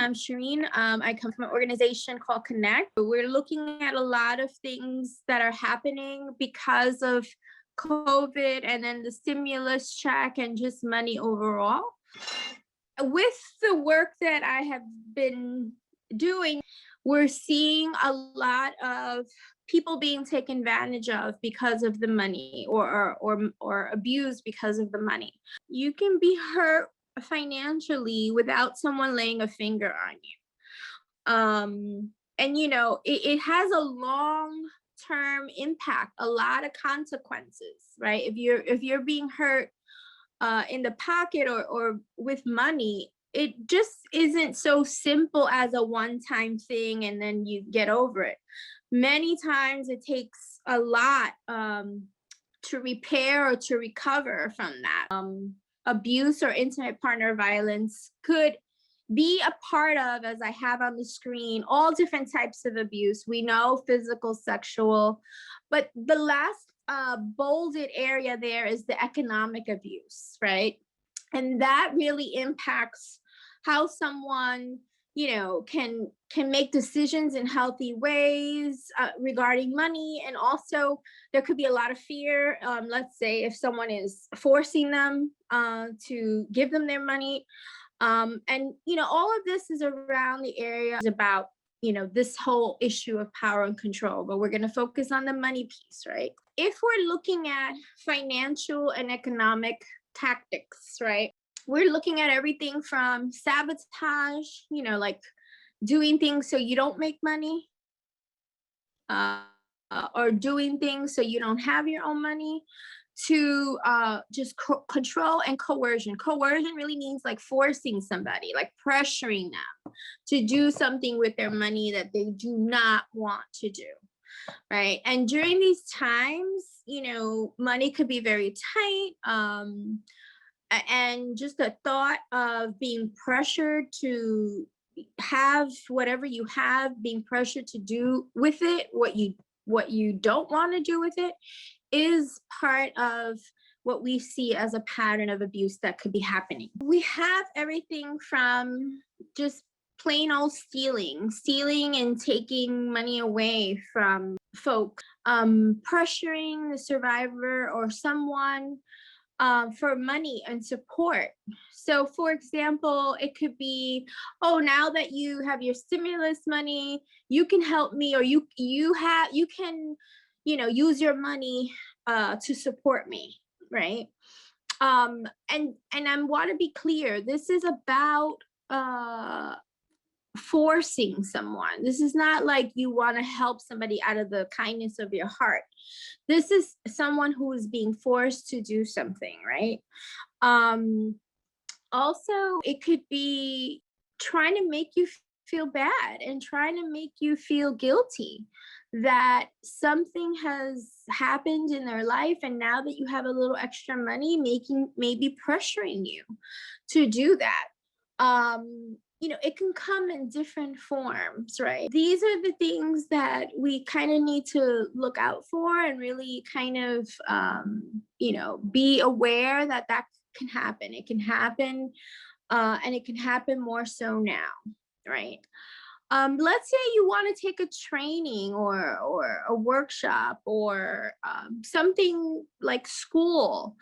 I'm Sharene. I come from an organization called Connect. We're looking at a lot of things that are happening because of COVID and then the stimulus check and just money overall. With the work that I have been doing, we're seeing a lot of people being taken advantage of because of the money, or abused because of the money. You can be hurt financially without someone laying a finger on you. And it has a long term impact, a lot of consequences, right? If you're being hurt in the pocket or with money, it just isn't so simple as a one-time thing and then you get over it. Many times it takes a lot to repair or to recover from that. Abuse or intimate partner violence could be a part of, as I have on the screen, all different types of abuse. We know physical, sexual, but the last bolded area there is the economic abuse, right? And that really impacts how someone can make decisions in healthy ways regarding money. And also there could be a lot of fear. Let's say if someone is forcing them to give them their money. And all of this is around the area about this whole issue of power and control, but we're going to focus on the money piece, right? If we're looking at financial and economic tactics, right, we're looking at everything from sabotage, like doing things so you don't make money, or doing things so you don't have your own money, to just control and coercion. Coercion really means like forcing somebody, like pressuring them to do something with their money that they do not want to do, right? And during these times, money could be very tight. And just the thought of being pressured to have whatever you have, being pressured to do with it what you don't want to do with it, is part of what we see as a pattern of abuse that could be happening. We have everything from just plain old stealing and taking money away from folks, pressuring the survivor or someone for money and support. So for example, it could be, oh, now that you have your stimulus money, you can help me, or you can use your money to support me, right? And I want to be clear, this is about forcing someone. This is not like you want to help somebody out of the kindness of your heart. This is someone who is being forced to do something, right? Also, it could be trying to make you feel bad and trying to make you feel guilty that something has happened in their life, and now that you have a little extra money, maybe pressuring you to do that. It can come in different forms, right? These are the things that we kind of need to look out for and really kind of, be aware that can happen. It can happen, and it can happen more so now, right? Let's say you want to take a training or a workshop or something like school.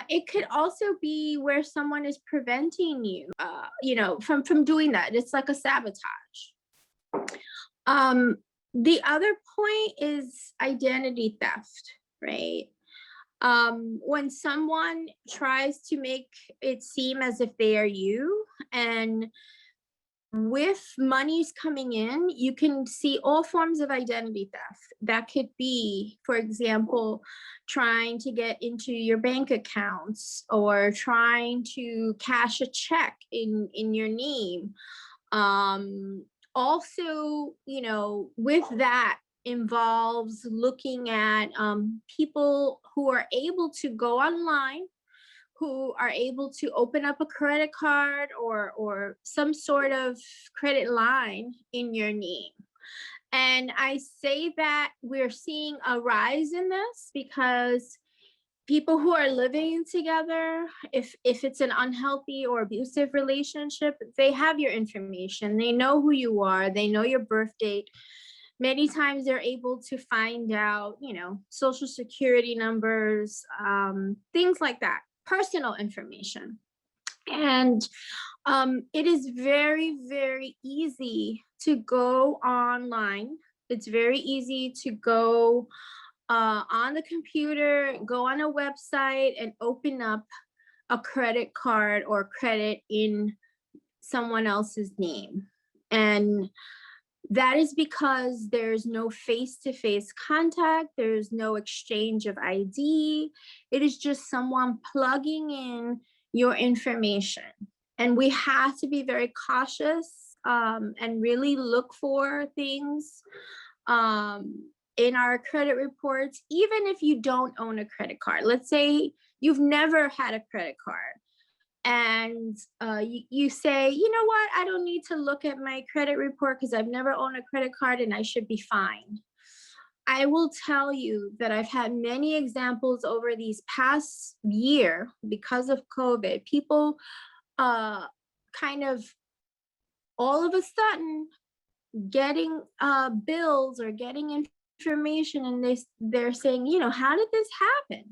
It could also be where someone is preventing you, from doing that. It's like a sabotage. The other point is identity theft, right? When someone tries to make it seem as if they are you, and with monies coming in, you can see all forms of identity theft. That could be, for example, trying to get into your bank accounts or trying to cash a check in your name. Also, with that involves looking at people who are able to go online, who are able to open up a credit card or some sort of credit line in your name. And I say that we're seeing a rise in this because people who are living together, if it's an unhealthy or abusive relationship, they have your information. They know who you are. They know your birth date. Many times they're able to find out, social security numbers, things like that, personal information. And it is very, very easy to go online. It's very easy to go on the computer, go on a website and open up a credit card or credit in someone else's name. And that is because there's no face-to-face contact, there's no exchange of ID. It is just someone plugging in your information. And we have to be very cautious and really look for things in our credit reports, even if you don't own a credit card. Let's say you've never had a credit card and you say, you know what, I don't need to look at my credit report because I've never owned a credit card and I should be fine. I will tell you that I've had many examples over these past year because of COVID. People kind of all of a sudden getting bills or getting information, and they're saying, how did this happen?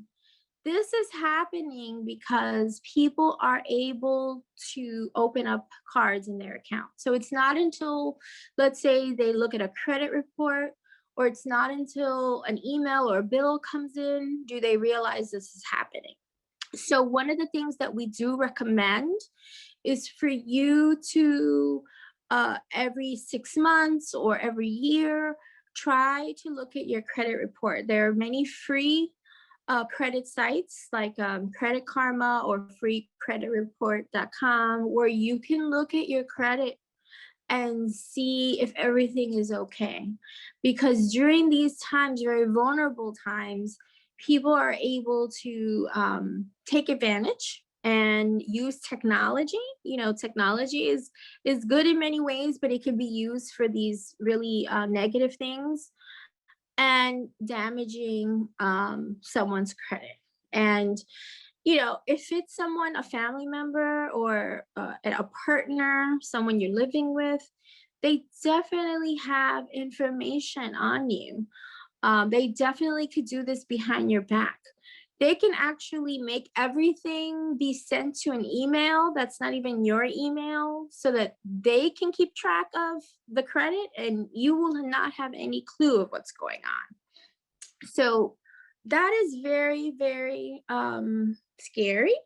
This is happening because people are able to open up cards in their account. So it's not until, let's say, they look at a credit report, or it's not until an email or a bill comes in, do they realize this is happening. So one of the things that we do recommend is for you to every 6 months or every year, try to look at your credit report. There are many free credit sites like Credit Karma or freecreditreport.com where you can look at your credit and see if everything is okay. Because during these times, very vulnerable times, people are able to take advantage and use technology. Technology is good in many ways, but it can be used for these really negative things and damaging someone's credit. And if it's someone, a family member or a partner, someone you're living with, they definitely have information on you. They definitely could do this behind your back. They can actually make everything be sent to an email that's not even your email, so that they can keep track of the credit and you will not have any clue of what's going on. So that is very, very scary,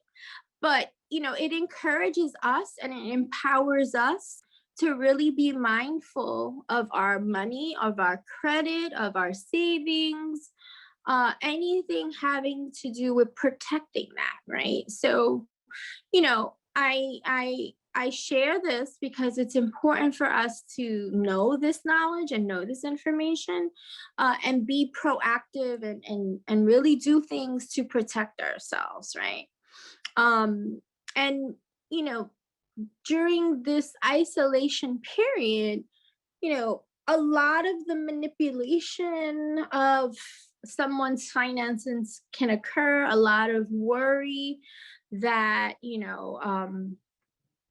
but it encourages us and it empowers us to really be mindful of our money, of our credit, of our savings, anything having to do with protecting that, right? So, I share this because it's important for us to know this knowledge and know this information, and be proactive and really do things to protect ourselves, right? And during this isolation period, a lot of the manipulation of someone's finances can occur, a lot of worry that,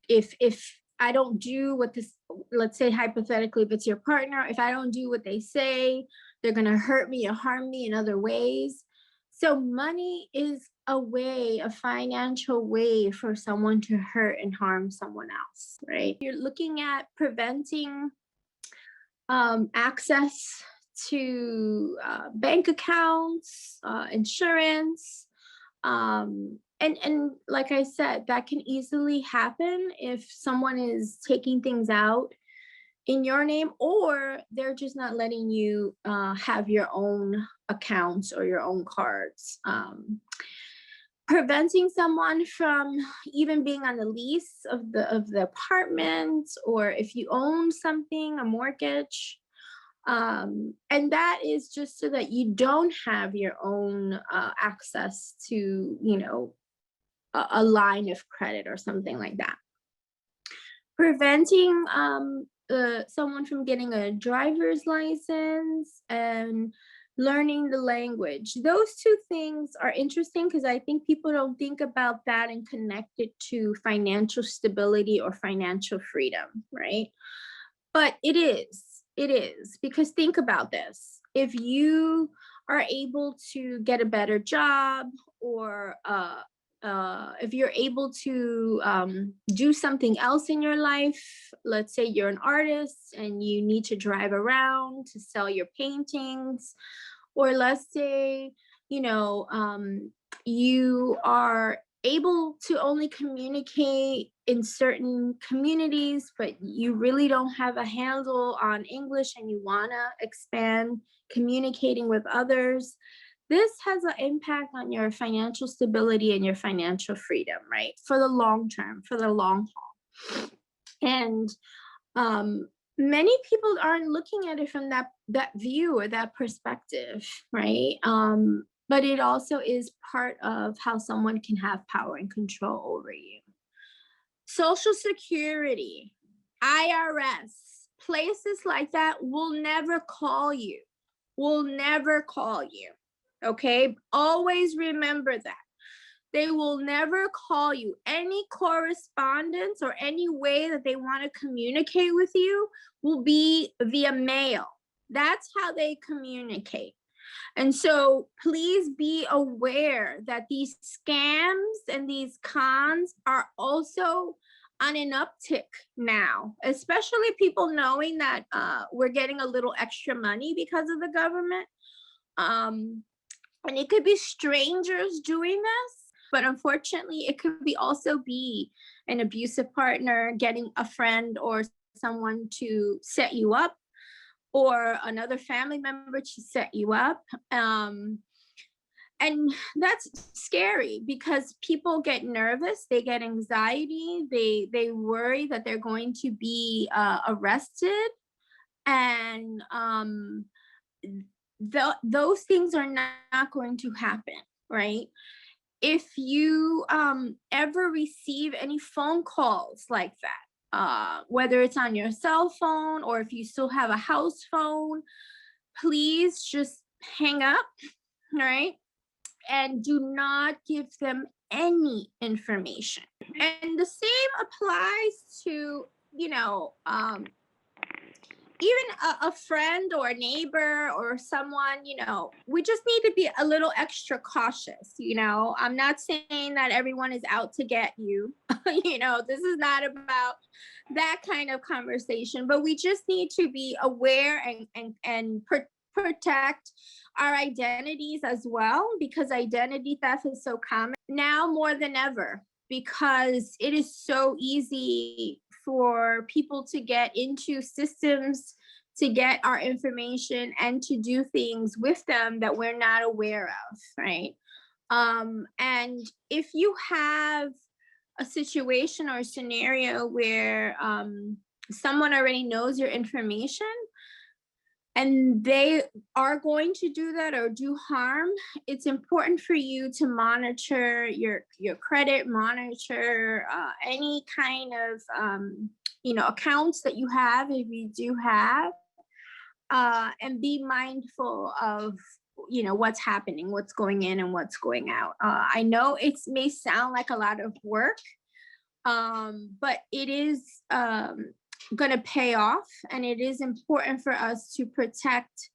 if I don't do what this, let's say hypothetically, if it's your partner, if I don't do what they say, they're going to hurt me or harm me in other ways. So money is a financial way for someone to hurt and harm someone else, right? You're looking at preventing access to bank accounts, insurance, and like I said, that can easily happen if someone is taking things out in your name, or they're just not letting you have your own accounts or your own cards. Preventing someone from even being on the lease of the apartment, or if you own something, a mortgage. And that is just so that you don't have your own access to, a line of credit or something like that. Preventing someone from getting a driver's license and learning the language. Those two things are interesting because I think people don't think about that and connect it to financial stability or financial freedom, right? But it is, because think about this. If you are able to get a better job, or if you're able to do something else in your life, let's say you're an artist and you need to drive around to sell your paintings, or let's say, you know, you are able to only communicate in certain communities, but you really don't have a handle on English and you want to expand communicating with others. This has an impact on your financial stability and your financial freedom, right? For the long term, for the long haul. And many people aren't looking at it from that view or that perspective, right? But it also is part of how someone can have power and control over you. Social Security, IRS, places like that will never call you, will never call you. Okay, always remember that. They will never call you. Any correspondence or any way that they want to communicate with you will be via mail. That's how they communicate. And so please be aware that these scams and these cons are also on an uptick now, especially people knowing that we're getting a little extra money because of the government. And it could be strangers doing this, but unfortunately, it could be also be an abusive partner getting a friend or someone to set you up, or another family member to set you up. And that's scary because people get nervous, they get anxiety, they worry that they're going to be arrested, and those things are not going to happen, right? If you ever receive any phone calls like that, whether it's on your cell phone or if you still have a house phone, please just hang up, right? And do not give them any information. And the same applies to, you know, even a friend or a neighbor or someone, you know, we just need to be a little extra cautious. You know, I'm not saying that everyone is out to get you. You know, this is not about that kind of conversation, but we just need to be aware and protect our identities as well, because identity theft is so common now more than ever, because it is so easy for people to get into systems, to get our information and to do things with them that we're not aware of, right? And if you have a situation or a scenario where someone already knows your information and they are going to do that or do harm, it's important for you to monitor your credit, monitor any kind of you know, accounts that you have, if you do have, and be mindful of, you know, what's happening, what's going in and what's going out. I know it may sound like a lot of work, but it is going to pay off, and it is important for us to protect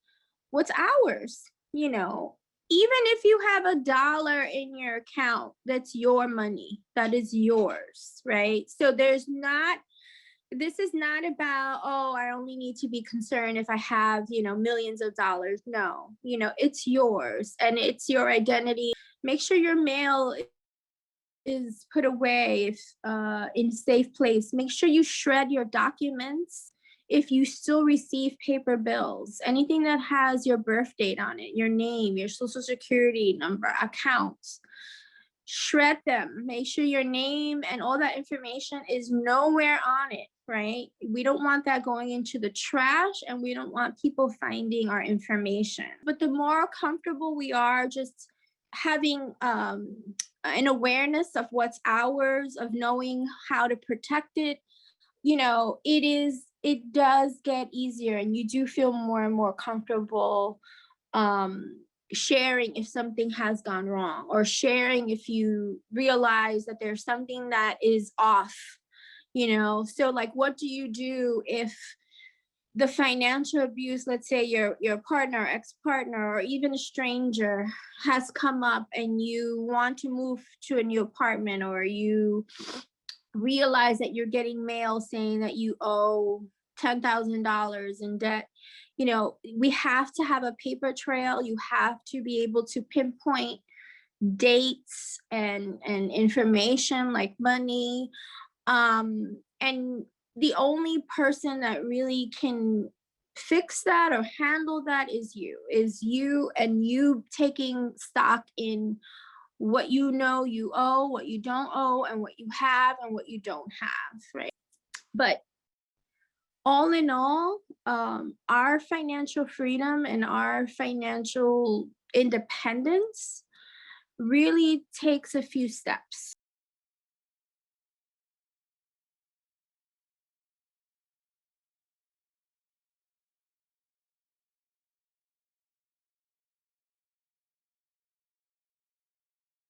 what's ours. You know, even if you have $1 in your account, that's your money, that is yours, right? So this is not about, oh, I only need to be concerned if I have, you know, millions of dollars. No, you know, it's yours and it's your identity. Make sure your mail is put away in a safe place. Make sure you shred your documents if you still receive paper bills. Anything that has your birth date on it, your name, your social security number, accounts, shred them. Make sure your name and all that information is nowhere on it, right? We don't want that going into the trash, and we don't want people finding our information. But the more comfortable we are just having an awareness of what's ours, of knowing how to protect it, you know, it does get easier, and you do feel more and more comfortable sharing if something has gone wrong, or sharing if you realize that there's something that is off, so like, what do you do if the financial abuse, let's say your partner, ex-partner, or even a stranger has come up, and you want to move to a new apartment, or you realize that you're getting mail saying that you owe $10,000 in debt. We have to have a paper trail. You have to be able to pinpoint dates and information like money. And the only person that really can fix that or handle that is you, and you taking stock in what you know you owe, what you don't owe, and what you have and what you don't have, right? But all in all, our financial freedom and our financial independence really takes a few steps.